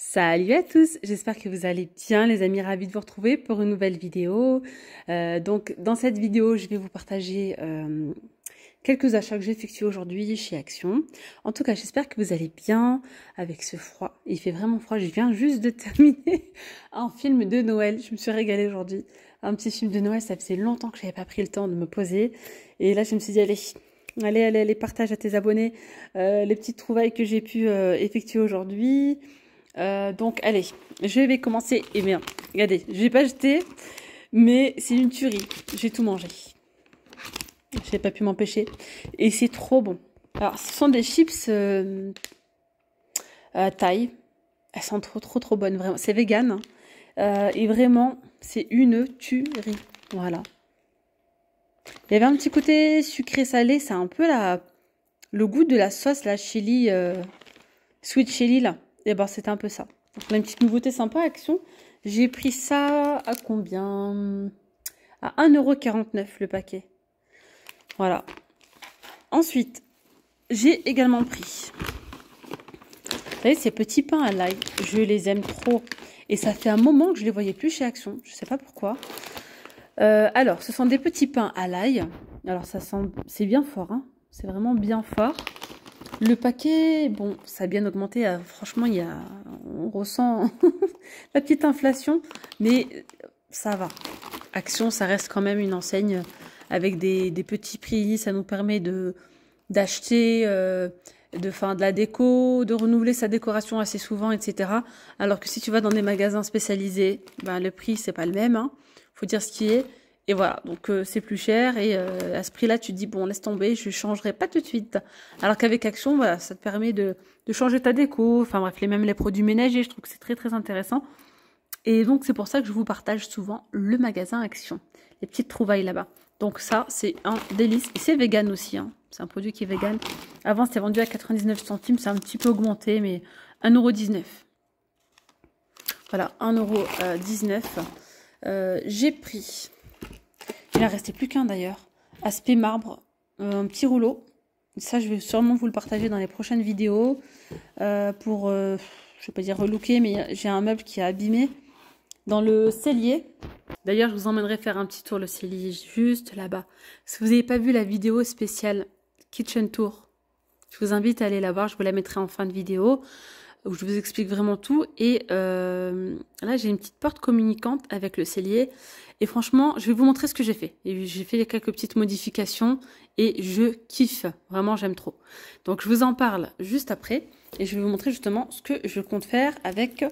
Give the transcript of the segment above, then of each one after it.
Salut à tous, j'espère que vous allez bien les amis, ravis de vous retrouver pour une nouvelle vidéo. Donc dans cette vidéo, je vais vous partager quelques achats que j'ai effectués aujourd'hui chez Action. En tout cas, j'espère que vous allez bien avec ce froid. Il fait vraiment froid, je viens juste de terminer un film de Noël, je me suis régalée aujourd'hui. Un petit film de Noël, ça faisait longtemps que je n'avais pas pris le temps de me poser. Et là, je me suis dit, allez, partage à tes abonnés les petites trouvailles que j'ai pu effectuer aujourd'hui. Donc allez, je vais commencer. Et bien, regardez, je vais pas jeter, mais c'est une tuerie. J'ai tout mangé. Je n'ai pas pu m'empêcher. Et c'est trop bon. Alors, ce sont des chips Thaï. Elles sont trop bonnes, vraiment. C'est vegan. Et vraiment, c'est une tuerie. Voilà. Il y avait un petit côté sucré-salé. C'est un peu le goût de la sauce, la chili, sweet chili, là. Et ben, c'était un peu ça. Donc, on a une petite nouveauté sympa, Action. J'ai pris ça à combien? À 1,49 € le paquet. Voilà. Ensuite, j'ai également pris, vous savez, ces petits pains à l'ail. Je les aime trop. Et ça fait un moment que je les voyais plus chez Action. Je sais pas pourquoi. Alors, ce sont des petits pains à l'ail. Alors, ça sent, c'est bien fort, hein. C'est vraiment bien fort. Le paquet, bon, ça a bien augmenté. Franchement, on ressent la petite inflation, mais ça va. Action, ça reste quand même une enseigne avec des petits prix. Ça nous permet d'acheter de la déco, de renouveler sa décoration assez souvent, etc. Alors que si tu vas dans des magasins spécialisés, ben, le prix, c'est pas le même. Hein. Faut dire ce qui est. Et voilà, donc c'est plus cher et à ce prix-là, tu te dis, bon, laisse tomber, je ne changerai pas tout de suite. Alors qu'avec Action, voilà, ça te permet de changer ta déco, enfin bref, même les produits ménagers, je trouve que c'est très intéressant. Et donc, c'est pour ça que je vous partage souvent le magasin Action, les petites trouvailles là-bas. Donc ça, c'est un délice. Et c'est vegan aussi, hein. C'est un produit qui est vegan. Avant, c'était vendu à 99 centimes, c'est un petit peu augmenté, mais 1,19 €. Voilà, 1,19 €. J'ai pris... Il en restait plus qu'un d'ailleurs. Aspect marbre, un petit rouleau. Ça, je vais sûrement vous le partager dans les prochaines vidéos. Je vais pas dire relooker, mais j'ai un meuble qui est abîmé dans le cellier. D'ailleurs, je vous emmènerai faire un petit tour le cellier juste là-bas. Si vous n'avez pas vu la vidéo spéciale Kitchen Tour, je vous invite à aller la voir. Je vous la mettrai en fin de vidéo où je vous explique vraiment tout. Et là, j'ai une petite porte communicante avec le cellier. Et franchement, je vais vous montrer ce que j'ai fait. Et j'ai fait quelques petites modifications et je kiffe. Vraiment, j'aime trop. Donc, je vous en parle juste après. Et je vais vous montrer justement ce que je compte faire avec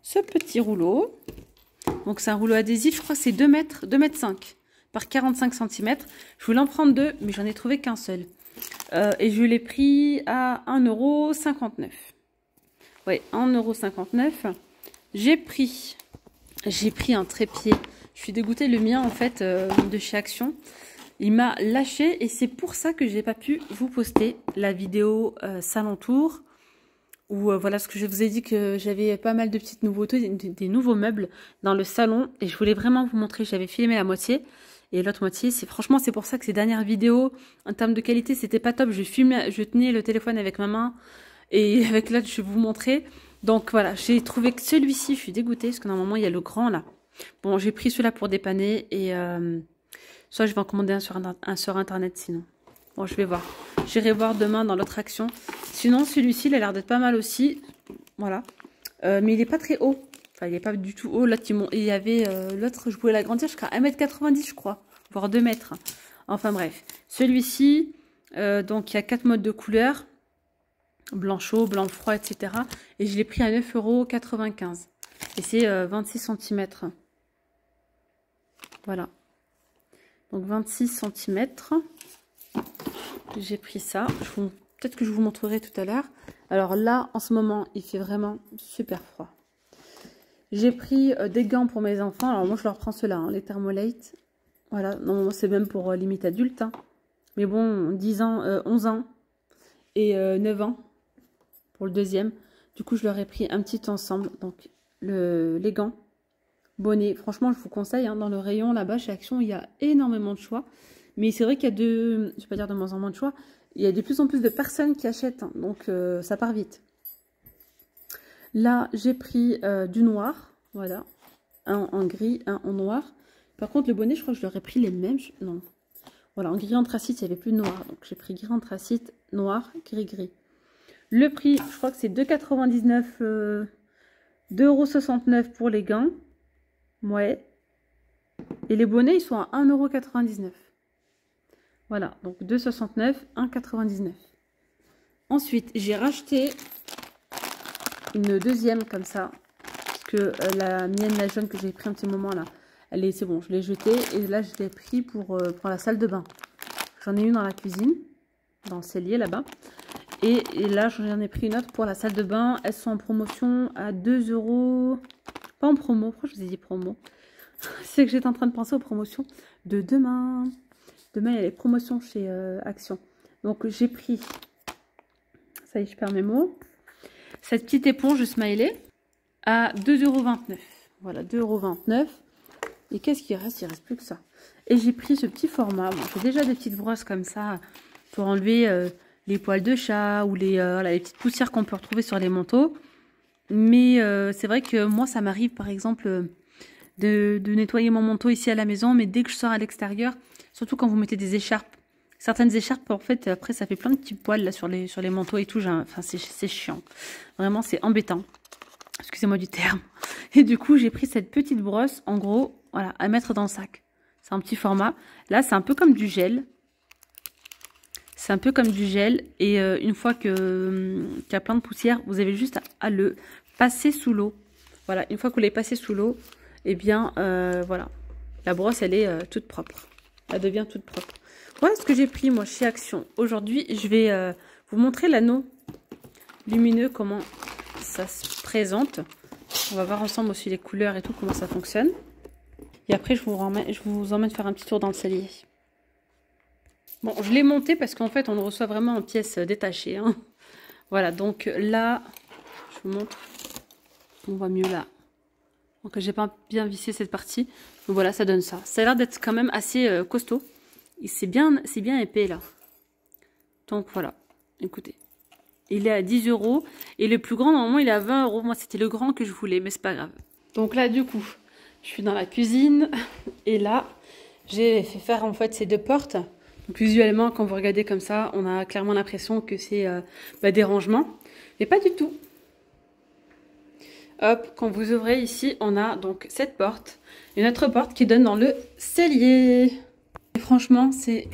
ce petit rouleau. Donc, c'est un rouleau adhésif. Je crois que c'est 2 mètres, 2,5 mètres par 45 cm. Je voulais en prendre 2, mais j'en ai trouvé qu'un seul. Et je l'ai pris à 1,59 €. Ouais, 1,59 €. J'ai pris un trépied. Je suis dégoûtée, le mien en fait de chez Action. Il m'a lâché et c'est pour ça que j'ai pas pu vous poster la vidéo salon tour. Où voilà, ce que je vous ai dit que j'avais pas mal de petites nouveautés, des nouveaux meubles dans le salon. Et je voulais vraiment vous montrer, j'avais filmé la moitié. Et l'autre moitié, franchement, c'est pour ça que ces dernières vidéos, en termes de qualité, c'était pas top. Je tenais le téléphone avec ma main. Et avec l'autre, je vais vous montrer. Donc voilà, j'ai trouvé que celui-ci, je suis dégoûtée. Parce que normalement, il y a le grand là. Bon, j'ai pris celui-là pour dépanner. Et soit je vais en commander un sur Internet sinon. Bon, je vais voir. J'irai voir demain dans l'autre Action. Sinon, celui-ci, il a l'air d'être pas mal aussi. Voilà. Mais il n'est pas très haut. Enfin, il n'est pas du tout haut. Là, il y avait l'autre, je pouvais l'agrandir jusqu'à 1,90 m, je crois. Voire 2 mètres. Enfin, bref. Celui-ci, donc, il y a 4 modes de couleurs. Blanc chaud, blanc froid, etc. Et je l'ai pris à 9,95 €. Et c'est 26 cm. Voilà. Donc, 26 cm. J'ai pris ça. Peut-être que je vous montrerai tout à l'heure. Alors là, en ce moment, il fait vraiment super froid. J'ai pris des gants pour mes enfants. Alors moi, je leur prends ceux-là, hein, les Thermolite. Voilà, normalement, c'est même pour limite adulte. Hein. Mais bon, 10 ans, 11 ans et 9 ans pour le deuxième. Du coup, je leur ai pris un petit ensemble. Donc, les gants, bonnet. Franchement, je vous conseille, hein, dans le rayon là-bas, chez Action, il y a énormément de choix. Mais c'est vrai qu'il y a je vais pas dire de moins en moins de choix, il y a de plus en plus de personnes qui achètent, hein, donc ça part vite. Là, j'ai pris du noir. Voilà. Un en gris, un en noir. Par contre, le bonnet, je crois que je leur ai pris les mêmes. Non. Voilà, en gris anthracite, il n'y avait plus de noir. Donc, j'ai pris gris anthracite, noir, gris, gris. Le prix, je crois que c'est 2,99 2,69 € pour les gants. Ouais. Et les bonnets, ils sont à 1,99 €. Voilà, donc 2,69, 1,99. Ensuite, j'ai racheté une deuxième comme ça. Parce que la mienne, la jaune que j'ai pris un petit moment là, c'est bon, je l'ai jetée. Et là, je l'ai pris pour la salle de bain. J'en ai une dans la cuisine, dans le cellier là-bas. Et là, j'en ai pris une autre pour la salle de bain. Elles sont en promotion à 2 €. Pas en promo, pourquoi je vous ai dit promo? C'est que j'étais en train de penser aux promotions de demain. Demain, il y a les promotions chez Action. Donc, j'ai pris, ça y est, je perds mes mots, cette petite éponge smiley à 2,29 €. Voilà, 2,29 €. Et qu'est-ce qu'il reste? Il reste plus que ça. Et j'ai pris ce petit format. Bon, j'ai déjà des petites brosses comme ça pour enlever les poils de chat ou voilà, les petites poussières qu'on peut retrouver sur les manteaux. Mais c'est vrai que moi, ça m'arrive par exemple de nettoyer mon manteau ici à la maison. Mais dès que je sors à l'extérieur, surtout quand vous mettez des écharpes, certaines écharpes, en fait, après, ça fait plein de petits poils là, sur les manteaux et tout. Enfin, c'est chiant. Vraiment, c'est embêtant. Excusez-moi du terme. Et du coup, j'ai pris cette petite brosse, en gros, voilà, à mettre dans le sac. C'est un petit format. Là, c'est un peu comme du gel. C'est un peu comme du gel. Et une fois qu'il y a plein de poussière, vous avez juste à le passer sous l'eau. Voilà, une fois que vous l'avez passé sous l'eau, eh bien, voilà. La brosse, elle est toute propre. Elle devient toute propre. Voilà ce que j'ai pris, moi, chez Action. Aujourd'hui, je vais vous montrer l'anneau lumineux, comment ça se présente. On va voir ensemble aussi les couleurs et tout, comment ça fonctionne. Et après, je vous emmène faire un petit tour dans le cellier. Bon, je l'ai monté parce qu'en fait, on le reçoit vraiment en pièces détachées. Hein. Voilà, donc là, je vous montre. On voit mieux là. Donc, j'ai pas bien vissé cette partie. Donc voilà, ça donne ça. Ça a l'air d'être quand même assez costaud. Et c'est bien épais là. Donc voilà, écoutez. Il est à 10 € et le plus grand, normalement, il est à 20 €. Moi, c'était le grand que je voulais, mais c'est pas grave. Donc là, du coup, je suis dans la cuisine et là, j'ai fait faire en fait ces deux portes. Donc visuellement, quand vous regardez comme ça, on a clairement l'impression que c'est des rangements, mais pas du tout. Hop, quand vous ouvrez ici, on a donc cette porte, une autre porte qui donne dans le cellier. Et franchement, c'est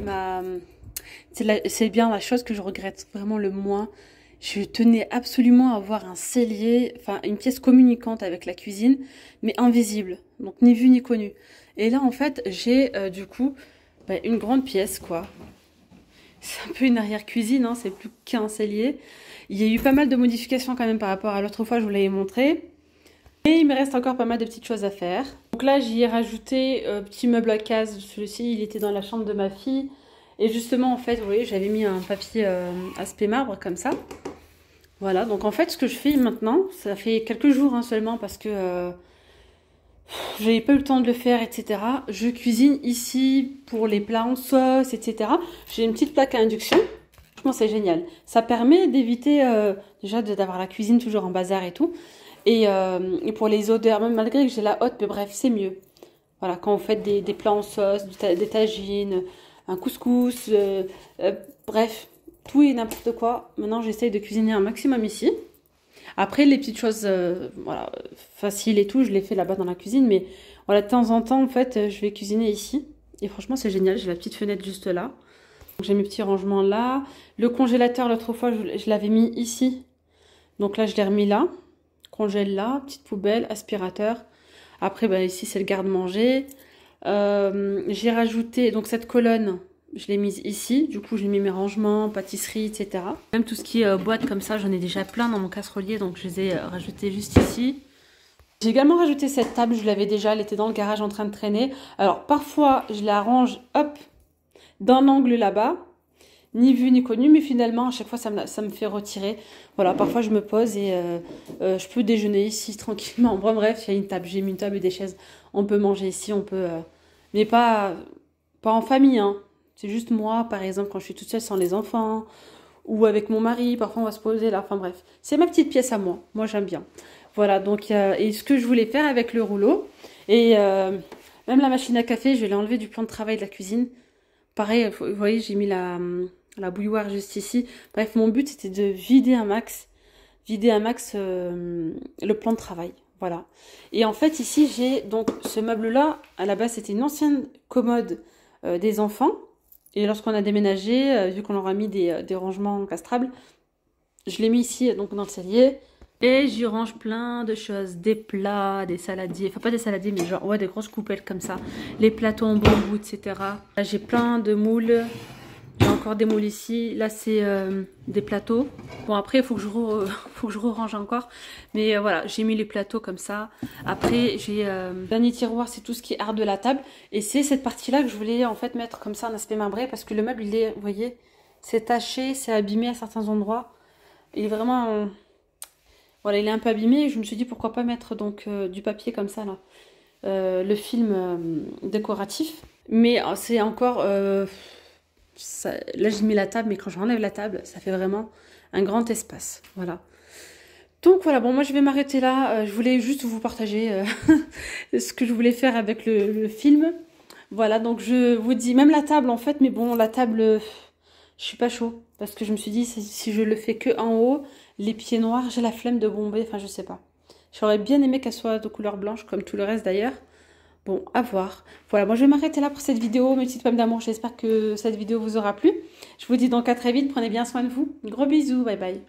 bien la chose que je regrette vraiment le moins. Je tenais absolument à avoir un cellier, enfin une pièce communicante avec la cuisine, mais invisible, donc ni vu ni connu. Et là, en fait, j'ai du coup une grande pièce, quoi. C'est un peu une arrière-cuisine, hein, c'est plus qu'un cellier. Il y a eu pas mal de modifications quand même par rapport à l'autre fois, je vous l'avais montré. Et il me reste encore pas mal de petites choses à faire. Donc là, j'y ai rajouté petit meuble à case. Celui-ci, il était dans la chambre de ma fille. Et justement, en fait, vous voyez, j'avais mis un papier aspect marbre comme ça. Voilà, donc en fait, ce que je fais maintenant, ça fait quelques jours hein, seulement parce que j'avais pas eu le temps de le faire, etc. Je cuisine ici pour les plats en sauce, etc. J'ai une petite plaque à induction. Franchement, c'est génial. Ça permet d'éviter déjà d'avoir la cuisine toujours en bazar et tout. Et pour les odeurs, même malgré que j'ai la hotte, mais bref, c'est mieux. Voilà, quand vous faites des plats en sauce, des tagines, un couscous, bref, tout et n'importe quoi. Maintenant, j'essaye de cuisiner un maximum ici. Après, les petites choses voilà, faciles et tout, je les fais là-bas dans la cuisine. Mais voilà, de temps en temps, en fait, je vais cuisiner ici. Et franchement, c'est génial. J'ai la petite fenêtre juste là. J'ai mes petits rangements là. Le congélateur, l'autre fois, je l'avais mis ici. Donc là, je l'ai remis là. Congèle là. Petite poubelle, aspirateur. Après, ici, c'est le garde-manger. J'ai rajouté donc cette colonne. Je l'ai mise ici, du coup j'ai mis mes rangements, pâtisserie, etc. Même tout ce qui est boîte comme ça, j'en ai déjà plein dans mon casserolier, donc je les ai rajoutés juste ici. J'ai également rajouté cette table, je l'avais déjà, elle était dans le garage en train de traîner. Alors parfois je la range, hop, d'un angle là-bas, ni vu ni connu, mais finalement à chaque fois ça me fait retirer. Voilà, parfois je me pose et je peux déjeuner ici tranquillement. Bon, bref, il y a une table, j'ai mis une table et des chaises. On peut manger ici, on peut... mais pas en famille, hein. C'est juste moi, par exemple, quand je suis toute seule sans les enfants, ou avec mon mari, parfois on va se poser là, enfin bref. C'est ma petite pièce à moi, j'aime bien. Voilà, donc et ce que je voulais faire avec le rouleau. Et même la machine à café, je l'ai enlevée du plan de travail de la cuisine. Pareil, vous voyez, j'ai mis la bouilloire juste ici. Bref, mon but c'était de vider un max le plan de travail. Voilà. Et en fait, ici, j'ai donc ce meuble-là. À la base, c'était une ancienne commode des enfants. Et lorsqu'on a déménagé, vu qu'on leur a mis des rangements encastrables, je l'ai mis ici, donc dans le cellier. Et j'y range plein de choses. Des plats, des saladiers. Enfin, pas des saladiers, mais genre, ouais, des grosses coupettes comme ça. Les plateaux en bambou, etc. Là, j'ai plein de moules. J'ai encore des moules ici. Là, c'est des plateaux. Bon, après, il faut que je range encore. Mais voilà, j'ai mis les plateaux comme ça. Après, j'ai dernier tiroir, c'est tout ce qui est art de la table. Et c'est cette partie-là que je voulais en fait mettre comme ça en aspect marbré. Parce que le meuble, il est, vous voyez, c'est taché, c'est abîmé à certains endroits. Il est vraiment... voilà, il est un peu abîmé. Je me suis dit, pourquoi pas mettre donc du papier comme ça, là. Le film décoratif. Mais c'est encore... là, j'ai mis la table, mais quand j'enlève la table, ça fait vraiment un grand espace. Voilà. Donc voilà, bon, moi je vais m'arrêter là. Je voulais juste vous partager ce que je voulais faire avec le film. Voilà, donc je vous dis, même la table en fait, mais bon, la table, je suis pas chaud. Parce que je me suis dit, si je le fais que en haut, les pieds noirs, j'ai la flemme de bomber, enfin je sais pas. J'aurais bien aimé qu'elle soit de couleur blanche, comme tout le reste d'ailleurs. Bon, à voir. Voilà, moi je vais m'arrêter là pour cette vidéo, mes petites pommes d'amour. J'espère que cette vidéo vous aura plu. Je vous dis donc à très vite, prenez bien soin de vous. Gros bisous, bye bye.